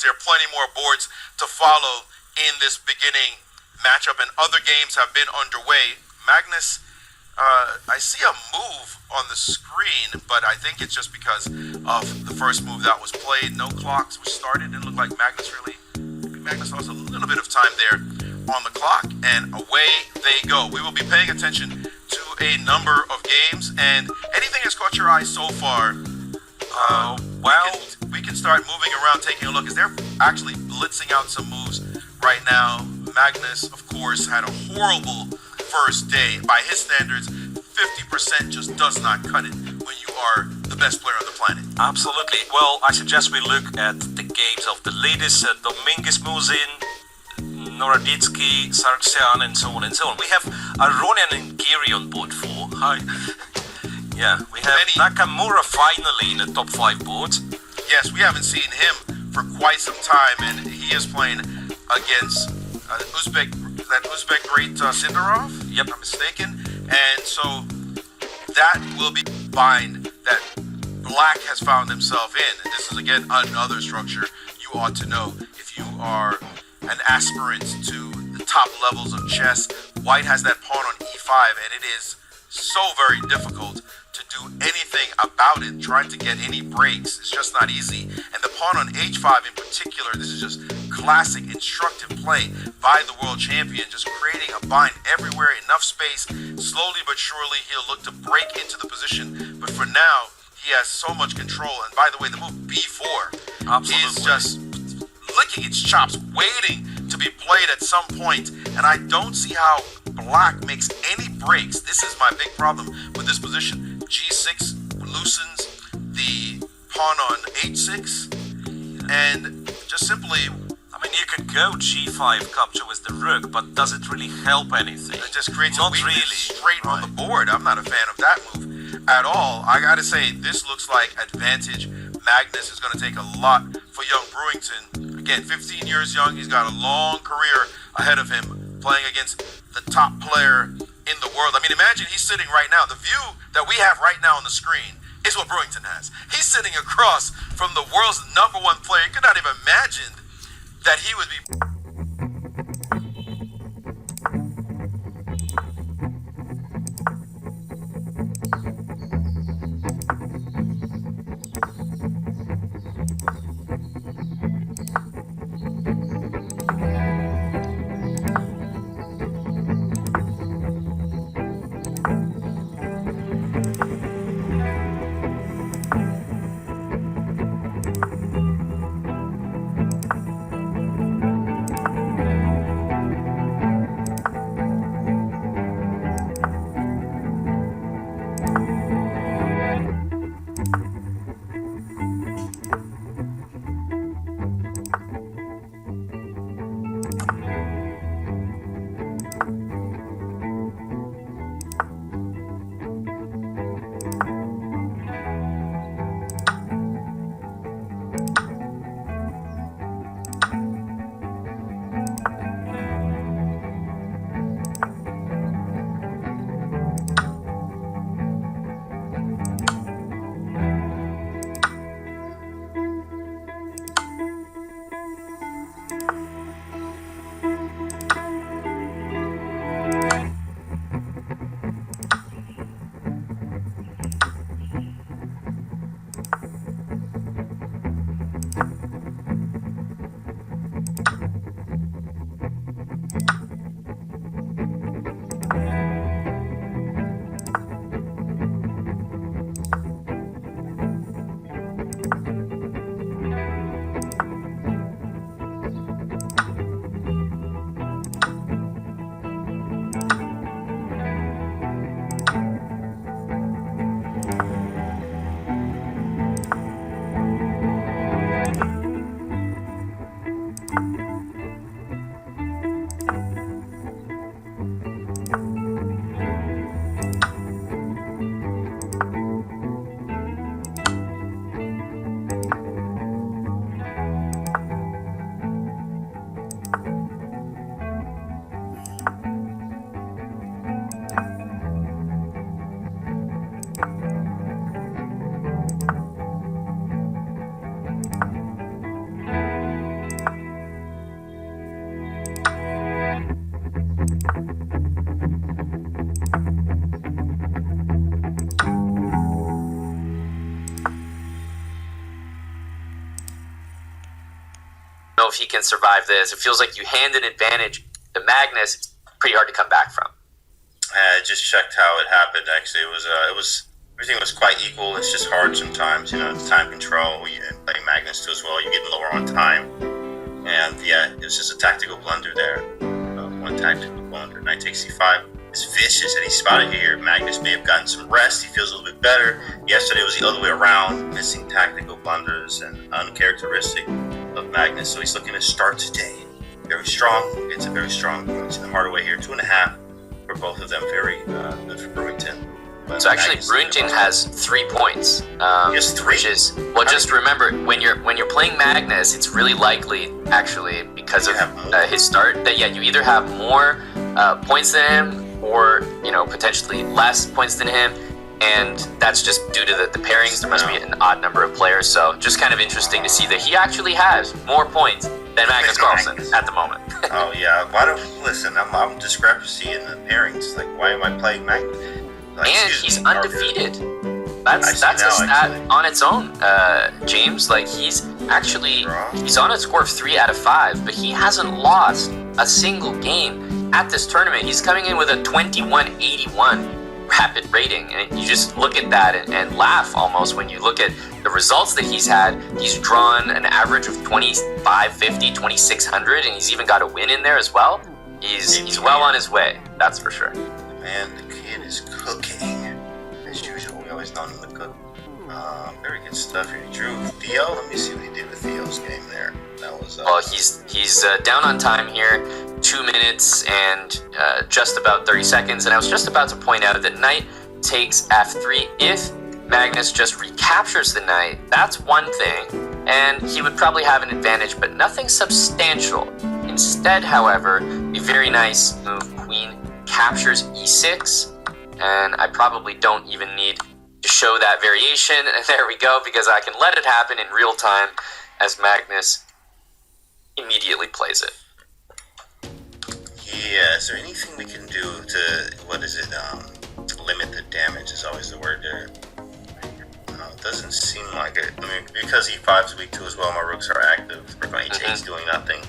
course, there are plenty more boards to follow in this beginning matchup, and other games have been underway. Magnus, I see a move on the screen, but I think it's just because of the first move that was played. No clocks were started. It looked like Magnus lost a little bit of time there on the clock, and away they go. We will be paying attention to a number of games, and anything that's caught your eye so far, we can start moving around, taking a look, as they're actually blitzing out some moves right now. Magnus, of course, had a horrible first day. By his standards, 50% just does not cut it when you are the best player on the planet. Absolutely. Well, I suggest we look at the games of the latest Dominguez Muzin, Noraditsky, Sargsyan, and so on and so on. We have Aronian and Giri on board 4. Hi. Yeah, we have Nakamura finally in the top 5 boards. Yes, we haven't seen him for quite some time, and he is playing against that Uzbek great Sindarov, yep, if I'm not mistaken. And so that will be the bind that Black has found himself in. And this is, again, another structure you ought to know if you are an aspirant to the top levels of chess. White has that pawn on e5, and it is so very difficult to do anything about it. Trying to get any breaks is just not easy. And the pawn on h5 in particular, this is just classic instructive play by the world champion, just creating a bind everywhere, enough space. Slowly but surely he'll look to break into the position, but for now he has so much control. And by the way, the move b4 is just licking its chops, waiting to be played at some point, and I don't see how Black makes any breaks. This is my big problem with this position. g6 loosens the pawn on h6, and just simply, I mean, you could go g5 capture with the rook, but does it really help anything? It just creates Not a weakness really. straight on the board. I'm not a fan of that move at all. I gotta say, this looks like advantage. Magnus is going to take a lot for young Brewington. Again, 15 years young. He's got a long career ahead of him playing against the top player in the world. I mean, imagine he's sitting right now. The view that we have right now on the screen is what Brewington has. He's sitting across from the world's #1 player. You could not even imagine that he would be... if he can survive this. It feels like you hand an advantage to Magnus. It's pretty hard to come back from. I just checked how it happened. Actually, it was everything was quite equal. It's just hard sometimes, the time control. You play Magnus too as well. You're getting lower on time, and yeah, it was just a tactical blunder there. One tactical blunder. Knight takes c5. It's vicious, and he spotted here. Magnus may have gotten some rest. He feels a little bit better. Yesterday was the other way around, missing tactical blunders and uncharacteristic of Magnus. So he's looking to start today very strong. It's a very strong Brewington Hardaway here. 2.5 for both of them. Very good for Brewington. But So actually, Magnus Brewington has 3 points. Just 3? Which is, well, just remember, when you're playing Magnus, it's really likely, actually, because of his start, that you either have more points than him, or potentially less points than him, and that's just due to the pairings. There must be an odd number of players, so just kind of interesting to see that he actually has more points than Magnus Carlsen at the moment. Oh yeah, why don't listen? I'm discrepancy in the pairings. Like, why am I playing Magnus? Like, And he's undefeated. That's a stat on its own, James. Like, he's on a score of 3 out of 5, but he hasn't lost a single game at this tournament. He's coming in with a 2181 rapid rating, and you just look at that and laugh almost when you look at the results that he's had. He's drawn an average of 2550, 2600, and he's even got a win in there as well. He's well on his way, that's for sure. Man, the kid is cooking as usual. We always know him to cook. Very good stuff here. He drew Theo. Let me see what he did with Theo's game there. That was well, he's down on time here, 2 minutes and just about 30 seconds. And I was just about to point out that knight takes f3. If Magnus just recaptures the knight, that's one thing, and he would probably have an advantage, but nothing substantial. Instead, however, a very nice move. Queen captures e6, and I probably don't even need to show that variation. And there we go, because I can let it happen in real time as Magnus immediately plays it. Yeah, is there anything we can do to, limit the damage is always the word there. It doesn't seem like it. I mean, because e5 is weak too as well, my rooks are active. Rook on e8 is doing nothing.